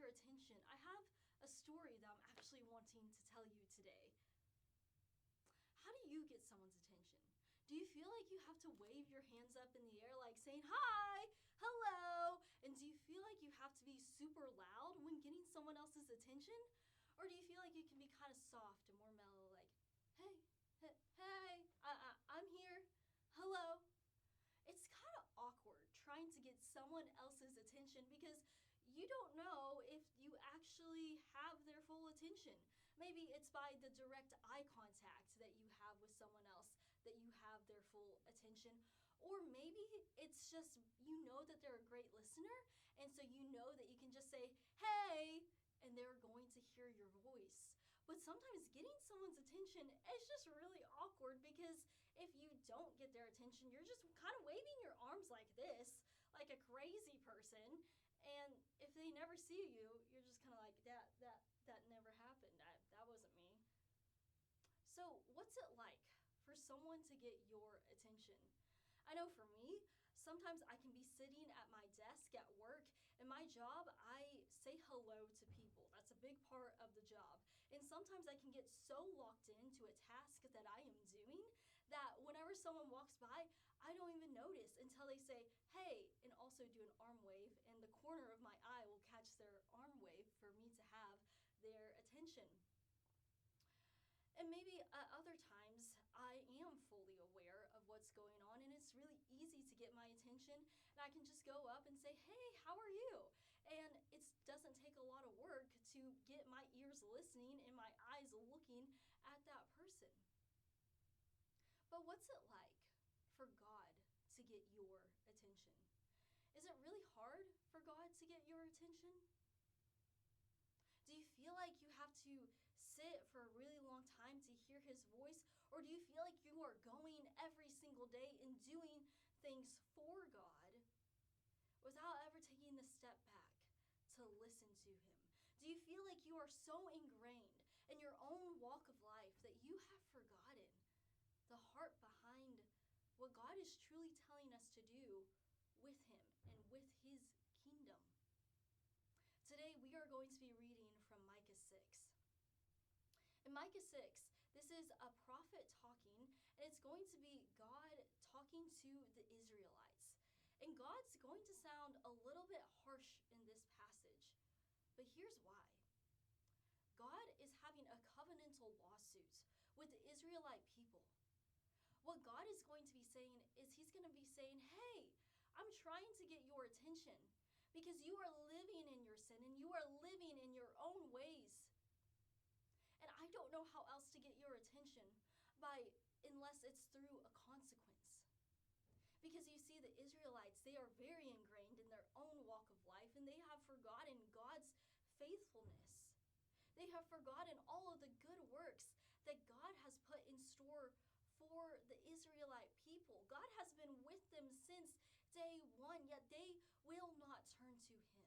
your attention, I have a story that I'm actually wanting to tell you today. How do you get someone's attention? Do you feel like you have to wave your hands up in the air like saying, hi, hello? And do you feel like you have to be super loud when getting someone else's attention? Or do you feel like you can be kind of soft and more mellow, like, hey, I'm here, hello? It's kind of awkward trying to get someone else's attention because you don't know if you actually have their full attention. Maybe it's by the direct eye contact that you have with someone else that you have their full attention. Or maybe it's just you know that they're a great listener, and so you know that you can just say, hey, and they're going to hear your voice. But sometimes getting someone's attention is just really awkward because if you don't get their attention, you're just kind of waving your arms like this, like a crazy person. And if they never see you, you're just kind of like, that never happened. That wasn't me. So what's it like for someone to get your attention? I know for me, sometimes I can be sitting at my desk at work. In my job, I say hello to people. That's a big part of the job. And sometimes I can get so locked into a task that I am doing that whenever someone walks by, I don't even notice until they say, hey, and also do an arm wave. And the corner of my eye will catch their arm wave for me to have their attention. And maybe at other times, I am fully aware of what's going on, and it's really easy to get my attention, and I can just go up and say, hey, how are you? And it doesn't take a lot of work to get my ears listening and my eyes looking at that person. But what's it like for God to get your attention? Is it really hard for God to get your attention? Do you feel like you have to sit for a really long time to hear his voice? Or do you feel like you are going every single day and doing things for God without ever taking the step back to listen to him? Do you feel like you are so ingrained in your own walk of life that you have forgotten the heart behind what God is truly telling us to do with him and with his kingdom? Today we are going to be reading from Micah 6. In Micah 6, this is a prophet talking, and it's going to be God talking to the Israelites. And God's going to sound a little bit harsh in this passage, but here's why. God is having a covenantal lawsuit with the Israelite people. What God is going to be saying is he's going to be saying, hey, I'm trying to get your attention, because you are living in your sin and you are living in your own ways. And I don't know how else to get your attention unless it's through a consequence. Because you see, the Israelites, they are very ingrained in their own walk of life, and they have forgotten God's faithfulness. They have forgotten all of the good works that God has put in store for the Israelite people. God has been with them since day one, yet they will not turn to him.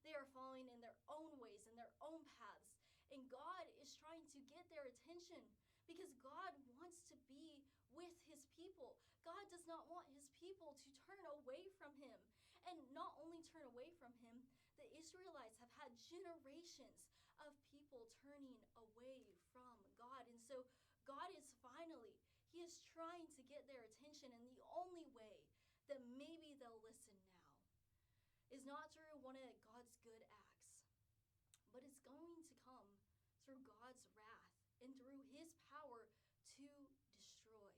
They are following in their own ways, in their own paths, and God is trying to get their attention because God wants to be with his people. God does not want his people to turn away from him. And not only turn away from him, the Israelites have had generations of people turning away from God. And so God is he is trying to get their attention, and the only way that maybe they'll listen now is not through one of God's good acts, but it's going to come through God's wrath and through his power to destroy.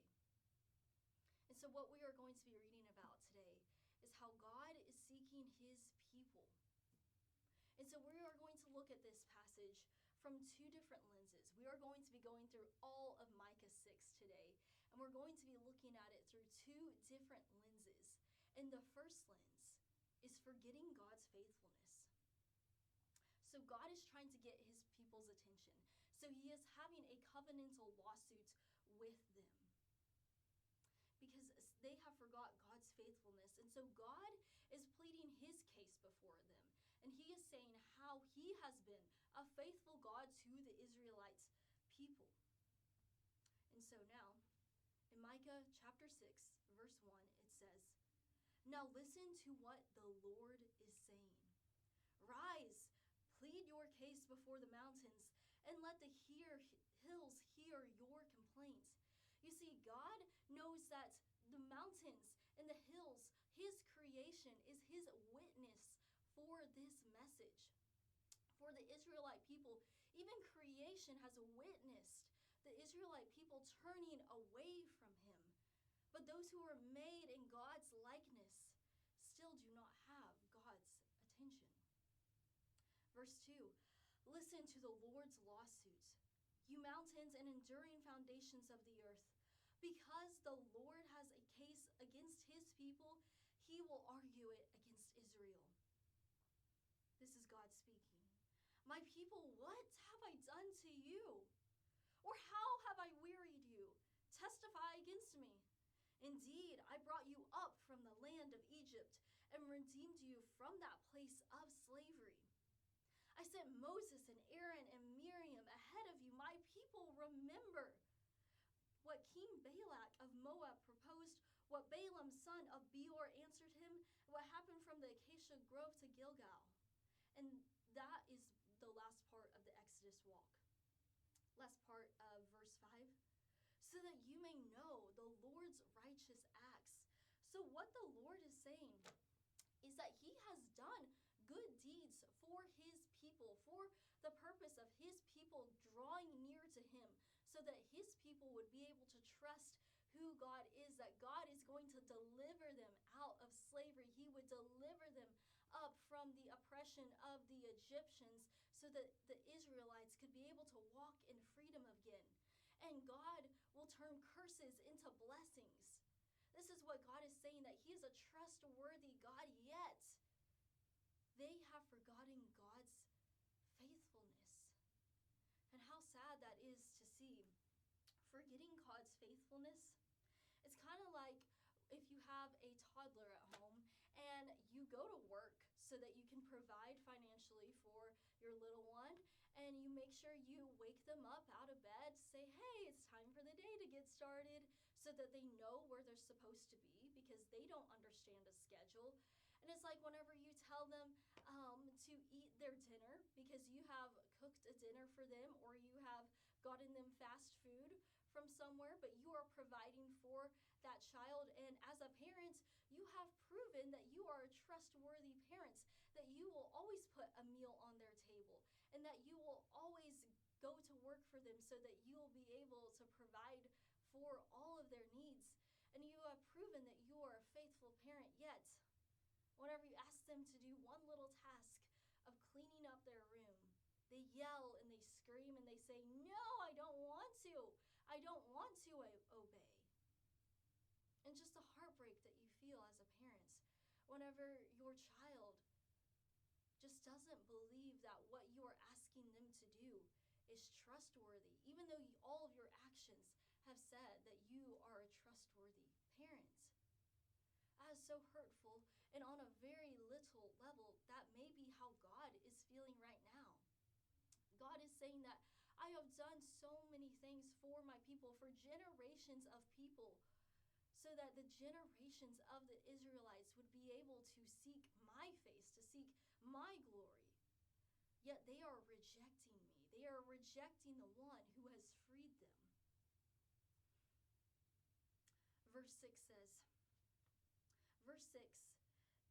And so what we are going to be reading about today is how God is seeking his people. And so we are going to look at this passage from two different lenses. We are going to be going through all of Micah 6 today, and we're going to be looking at it through two different lenses. And the first lens is forgetting God's faithfulness. So God is trying to get his people's attention. So he is having a covenantal lawsuit with them because they have forgot God's faithfulness. And so God is pleading his case before them. And he is saying how he has been a faithful God to the Israelites people. And so now, in Micah chapter 6, verse 1, it says, "Now listen to what the Lord is saying. Rise, before the mountains, and let the hills hear your complaints. You see, God knows that the mountains and the hills, his creation, is his witness for this message. For the Israelite people, even creation has witnessed the Israelite people turning away from him. But those who are made in God's likeness still do not have God's attention. Verse 2, listen to the Lord's lawsuits, you mountains and enduring foundations of the earth. Because the Lord has a case against his people, he will argue it against Israel. This is God speaking. My people, what have I done to you? Or how have I wearied you? Testify against me. Indeed, I brought you up from the land of Egypt and redeemed you from that place of slavery. I sent Moses and Aaron and Miriam ahead of you. My people, remember what King Balak of Moab proposed, what Balaam son of Beor answered him, what happened from the acacia grove to Gilgal. And that is the last part of the Exodus walk. Last part of verse 5. So that you may know the Lord's righteous acts. So what the Lord is saying is that he has done good deeds for his people, for the purpose of his people drawing near to him, so that his people would be able to trust who God is, that God is going to deliver them out of slavery. He would deliver them up from the oppression of the Egyptians so that the Israelites could be able to walk in freedom again. And God will turn curses into blessings. This is what God is saying, that he is a trustworthy God, yet they have forgotten God's faithfulness. And how sad that is to see. Forgetting God's faithfulness. It's kind of like if you have a toddler at home and you go to work so that you can provide financially for your little one, and you make sure you wake them up out of bed, say, hey, it's time for the day to get started, so that they know where they're supposed to be, because they don't understand a schedule. And it's like whenever you tell them to eat their dinner because you have cooked a dinner for them, or you have gotten them fast food from somewhere, but you are providing for that child. And as a parent, you have proven that you are a trustworthy parent, that you will always put a meal on their table, and that you will always go to work for them so that you will be able to provide for all of their needs. And you have proven that you are a faithful parent, yet whenever you ask them to do one little task of cleaning up their room, they yell and they scream and they say, no, I don't want to. I don't want to obey. And just the heartbreak that you feel as a parent whenever your child just doesn't believe that what you are asking them to do is trustworthy, even though all of your actions have said that you are a trustworthy parent. That is so hurtful, and on a very little level, that may be how God is feeling right now. God is saying that I have done so many things for my people, for generations of people, so that the generations of the Israelites would be able to seek my face, to seek my glory. Yet they are rejecting me. They are rejecting the one who has freed them. Verse 6,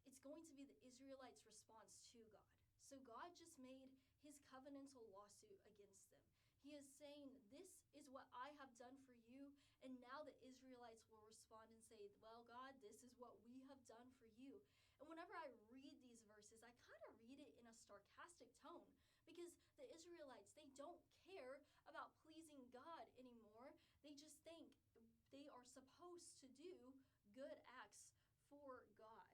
it's going to be the Israelites' response to God. So God just made his covenantal lawsuit against them. He is saying, this is what I have done for you. And now the Israelites will respond and say, well, God, this is what we have done for you. And whenever I read these verses, I kind of read it in a sarcastic tone, because the Israelites, they don't care about pleasing God anymore. They just think they are supposed to do good acts for God,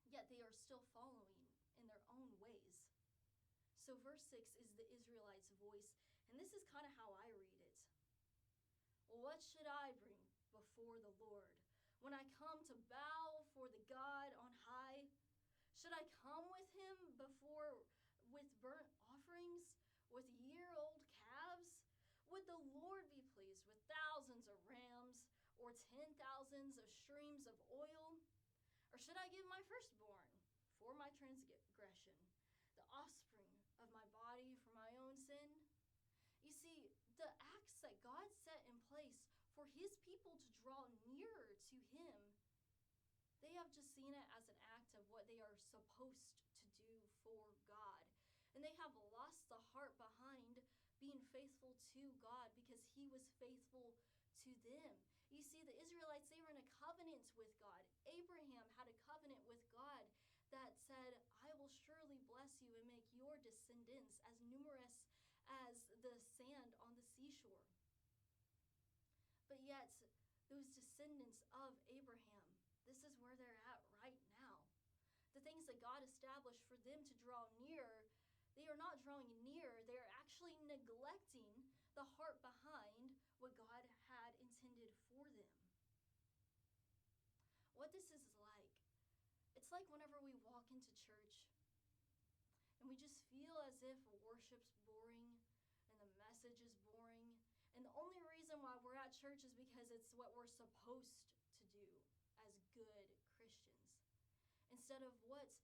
yet they are still following in their own ways. So verse 6 is the Israelites' voice, and this is kind of how I read it. What should I bring before the Lord when I come to bow for the God on high? Should I come with him with burnt offerings, with year-old calves? Would the Lord be pleased with thousands of rams, or 10,000s of streams of oil? Or should I give my firstborn for my transgression, the offspring of my body for my own sin. You see, the acts that God set in place for his people to draw nearer to him, they have just seen it as an act of what they are supposed to do for God. And they have lost the heart behind being faithful to God because he was faithful to them. You see, the Israelites, they were in a covenant with God. Abraham had a covenant with God that said, I will surely bless you and make your descendants as numerous as the sand on the seashore. But yet, those descendants of Abraham, this is where they're at right now. The things that God established for them to draw near, they are not drawing near. They're actually neglecting the heart behind what God had intended for them. What this is like, it's like whenever we walk into church and we just feel as if worship's boring and the message is boring. And the only reason why we're at church is because it's what we're supposed to do as good Christians. Instead of what's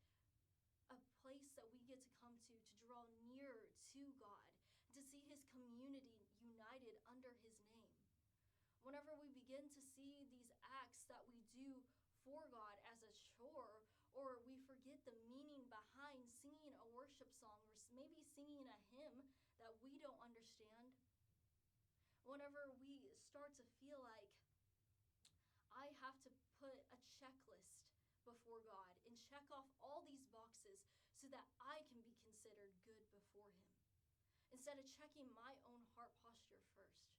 a place that we get to come to draw nearer to God, to see his community united under his name. Whenever we begin to see these acts that we do for God as a chore, or we forget the meaning behind singing a worship song, or maybe singing a hymn that we don't understand, whenever we start to feel like I have to put a checklist before God and check off all these boxes so that I can be considered good before him, instead of checking my own heart posture first.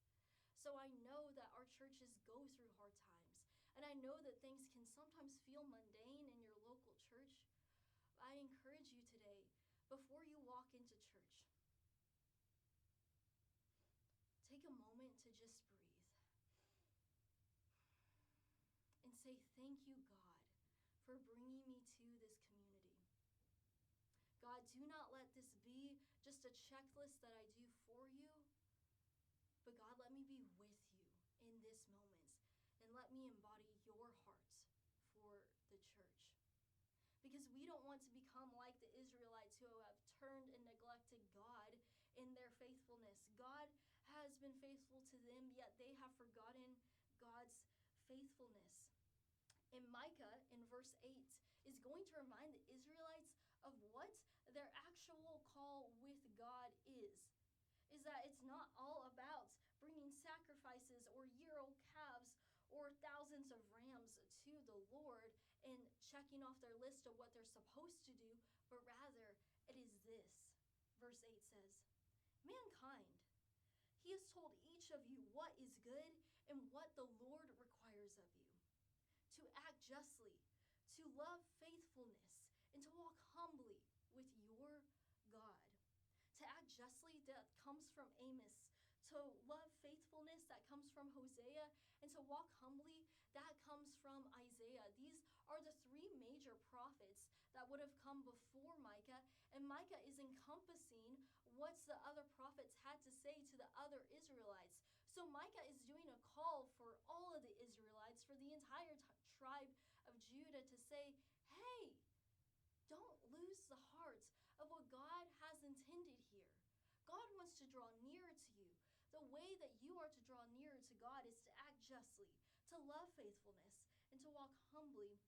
So I know that our churches go through hard times, and I know that things can sometimes feel mundane in your local church. I encourage you today, before you walk into church, take a moment to just breathe and say, thank you, God, for bringing me to this community. God, do not let this be just a checklist that I do for you, but God, let me be with you in this moment, and let me embody your heart for the church. Because we don't want to become like the Israelites who have turned and neglected God in their faithfulness. God has been faithful to them, yet they have forgotten God's faithfulness. And Micah, in verse 8, is going to remind the Israelites of what their actual call with God is that it's not all about bringing sacrifices or year-old calves or thousands of rams to the Lord and checking off their list of what they're supposed to do, but rather it is this. Verse 8 says, mankind, he has told each of you what is good and what the Lord requires of you, to act justly, to love faithfulness, and to walk humbly with your God. To act justly, that comes from Amos. To love faithfulness, that comes from Hosea. And to walk humbly, that comes from Isaiah. These are the three major prophets that would have come before Micah. And Micah is encompassing what the other prophets had to say to the other Israelites. So Micah is doing a call for all of the Israelites, for the entire tribe of Judah, to say, hey, don't lose the heart of what God has intended here. God wants to draw nearer to you. The way that you are to draw nearer to God is to act justly, to love faithfulness, and to walk humbly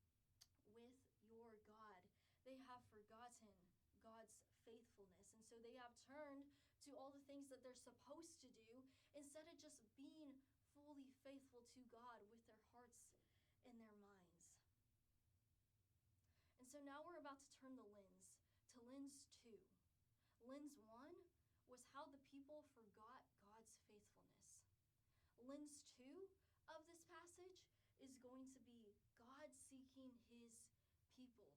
with your God. They have forgotten God's faithfulness, and so they have turned to all the things that they're supposed to do instead of just being fully faithful to God with their hearts and their minds. And so now we're about to turn the lens to lens 2. Lens 1 was how the people forgot God's faithfulness. Lens 2 of this passage is going to be God seeking his people.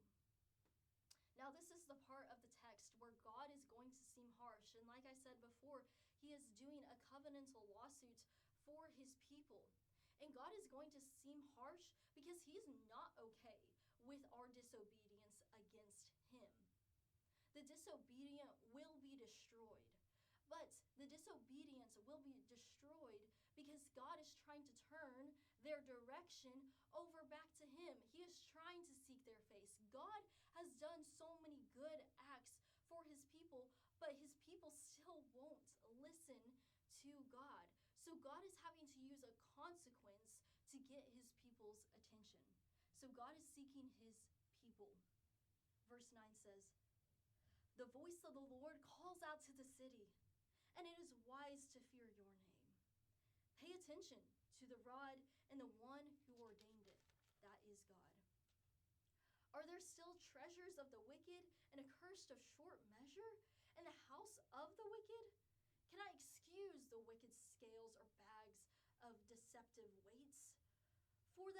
Now, this is the part of the text where God is going to seem harsh. And like I said before, he is doing a covenantal lawsuit for his people. And God is going to seem harsh because he's not okay with our disobedience against him. The disobedient will be destroyed. But the disobedience will be destroyed because God is trying to turn their direction over back to him. He is trying to seek their face. God has done so many good acts for his won't listen to God. So God is having to use a consequence to get his people's attention. So God is seeking his people. Verse 9 says, "The voice of the Lord calls out to the city, and it is wise to fear your name. Pay attention to the rod and the one who ordained it." That is God. "Are there still treasures of the wicked and accursed of short measure in the house of the wicked? Can I excuse the wicked scales or bags of deceptive weights? For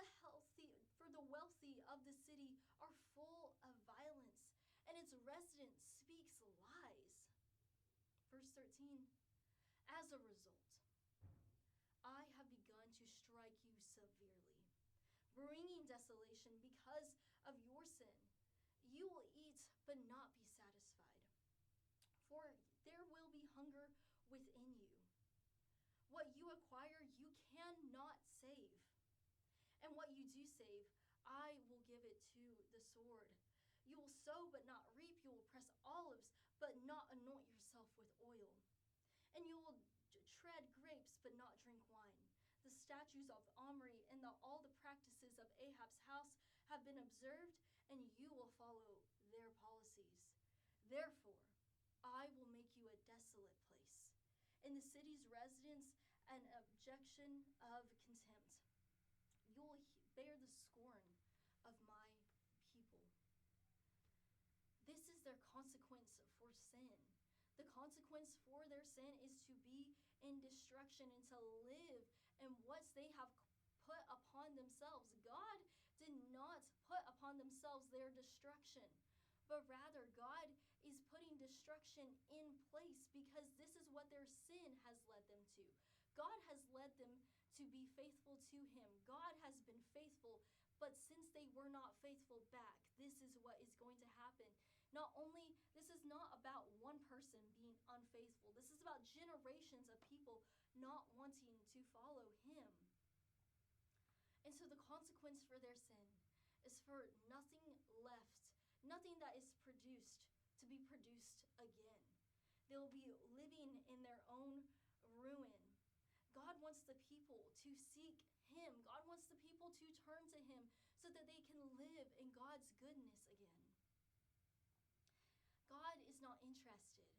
the wealthy of the city are full of violence, and its resident speaks lies." Verse 13, "As a result, I have begun to strike you severely, bringing desolation because of your sin. You will eat but not be satisfied, for there will be hunger within you. What you acquire, you cannot save. And what you do save, I will give it to the sword. You will sow but not reap. You will press olives but not anoint yourself with oil. And you will tread grapes but not drink wine. The statutes of Omri and all the practices of Ahab's house have been observed, and you will follow their policies. Therefore, I will make you a desolate place, in the city's residents an objection of contempt. You will bear the scorn of my people." This is their consequence for sin. The consequence for their sin is to be in destruction and to live in what they have put upon themselves. God did not put upon themselves their destruction, but rather God is putting destruction in place because this is what their sin has led them to. God has led them to be faithful to him. God has been faithful, but since they were not faithful back, this is what is going to happen. This is not about one person being unfaithful. This is about generations of people not wanting to follow him. And so the consequence for their sin is for nothing left, nothing that is produced, to be produced again. They'll be living in their own ruin. God wants the people to seek him. God wants the people to turn to him so that they can live in God's goodness again. God is not interested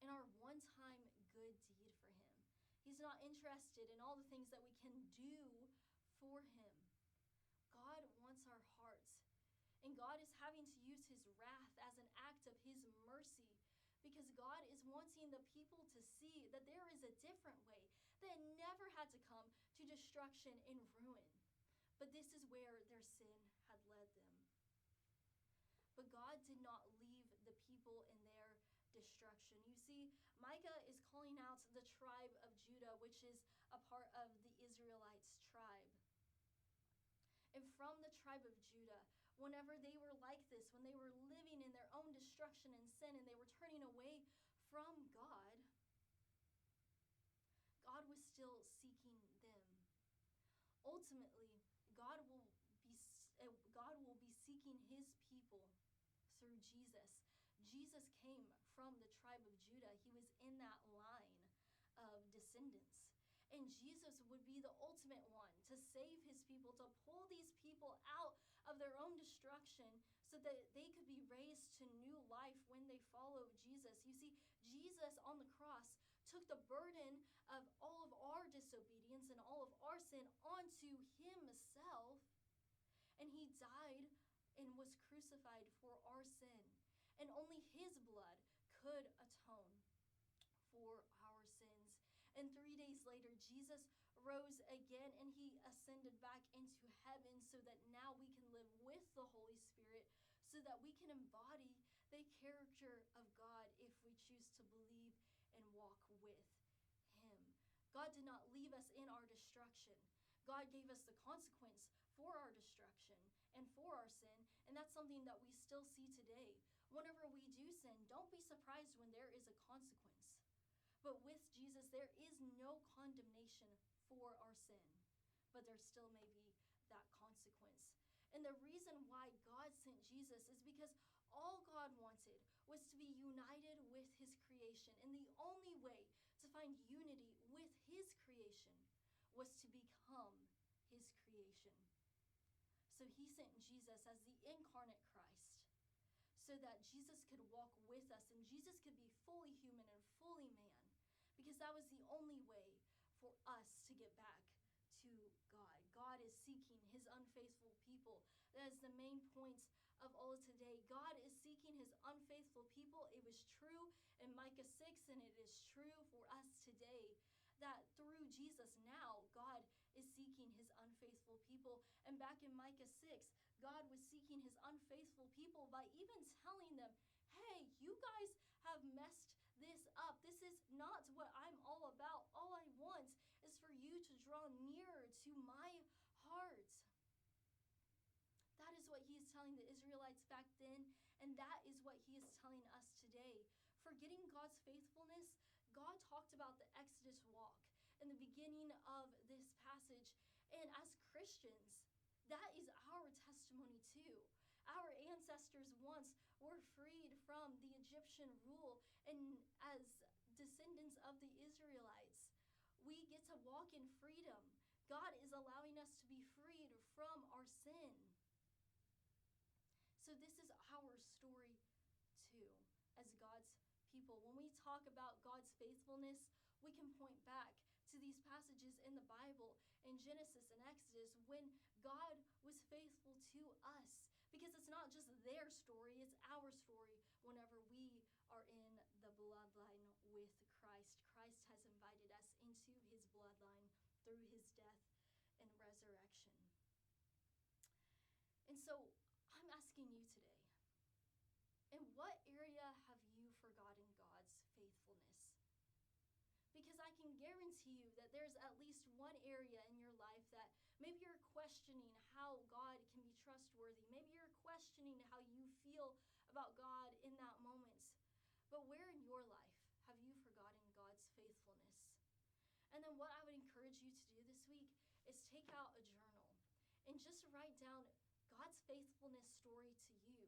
in our one-time good deed for him. He's not interested in all the things that we can do for him. God wants our hearts. And God is having to use his wrath as an act of his mercy, because God is wanting the people to see that there is a different way that never had to come to destruction and ruin. But this is where their sin had led them. But God did not leave the people in their destruction. You see, Micah is calling out the tribe of Judah, which is a part of the Israelites' tribe. And from the tribe of Judah, whenever they were like this, when they were living in their own destruction and sin, and they were turning away from God, God was still seeking them. Ultimately, God will be seeking his people through Jesus. Jesus came from the tribe of Judah. He was in that line of descendants. And Jesus would be the ultimate one to save his people, to pull these people out of their own destruction so that they could be raised to new life when they follow Jesus. You see, Jesus on the cross took the burden of all of our disobedience and all of our sin onto himself, and he died and was crucified for our sin. And only his blood could atone for our sins. And 3 days later, Jesus rose again and he ascended back into heaven so that now we can live with the Holy Spirit, so that we can embody the character of God if we choose to believe and walk with him. God did not leave us in our destruction. God gave us the consequence for our destruction and for our sin, and that's something that we still see today. Whenever we do sin, don't be surprised when there is a consequence. But with Jesus, there is no condemnation for our sin, but there still may be that consequence. And the reason why God sent Jesus is because all God wanted was to be united with his creation. creation. And the only way to find unity with his creation was to become his creation. So he sent Jesus as the incarnate Christ so that Jesus could walk with us and Jesus could be fully human and fully man, because that was the only way for us to get back to God. God is seeking his unfaithful people. That is the main point of all of today. God is seeking his unfaithful people. It was true in Micah 6, and it is true for us today, that through Jesus now, God is seeking his unfaithful people. And back in Micah 6, God was seeking his unfaithful people by even telling them, hey, you guys have messed this up. This is not what I'm all about. All I want is for you to draw nearer to my heart. That is what he is telling the Israelites back then, and that is what he is telling us today. Forgetting God's faithfulness, God talked about the Exodus walk in the beginning of this passage. And as Christians, that is our testimony too. Our ancestors once were freed from the Egyptian rule, and as descendants of the Israelites, we get to walk in freedom. God is allowing us to be freed from our sin. So this is our story too, as God's people. When we talk about God's faithfulness, we can point back to these passages in the Bible, in Genesis and Exodus, when God was faithful to us. Because it's not just their story, it's our story whenever we are in the bloodline with Christ. Christ has invited us into his bloodline through his death and resurrection. And so I'm asking you today, in what area have you forgotten God's faithfulness? Because I can guarantee you that there's at least one area in your life that maybe you're questioning how God can be trustworthy. Maybe you're questioning how you feel about God in that moment. But where in your life have you forgotten God's faithfulness? And then what I would encourage you to do this week is take out a journal and just write down God's faithfulness story to you,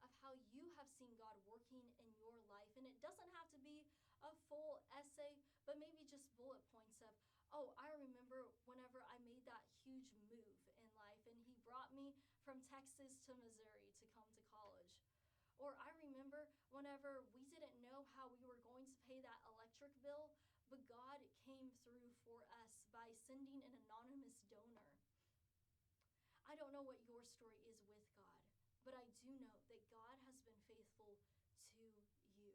of how you have seen God working in your life. And it doesn't have to be a full essay, but maybe just bullet points of, oh, I remember whenever I made that huge move in life and he brought me from Texas to Missouri to come to college. Or I remember whenever we didn't know how we were going to pay that electric bill, but God came through for us by sending an anonymous donor. I don't know what your story is with God, but I do know that God has been faithful to you.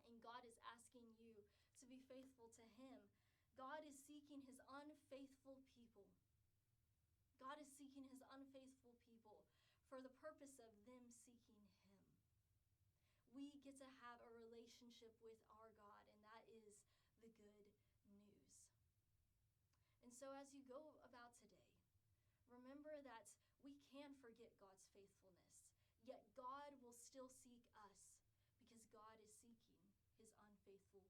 And God is asking you to be faithful to him. God is seeking his unfaithful people. God is seeking his unfaithful people for the purpose of them seeking him. We get to have a relationship with our God, and that is the good news. And so as you go about today, remember that we can forget God's faithfulness, yet God will still seek us because God is seeking his unfaithful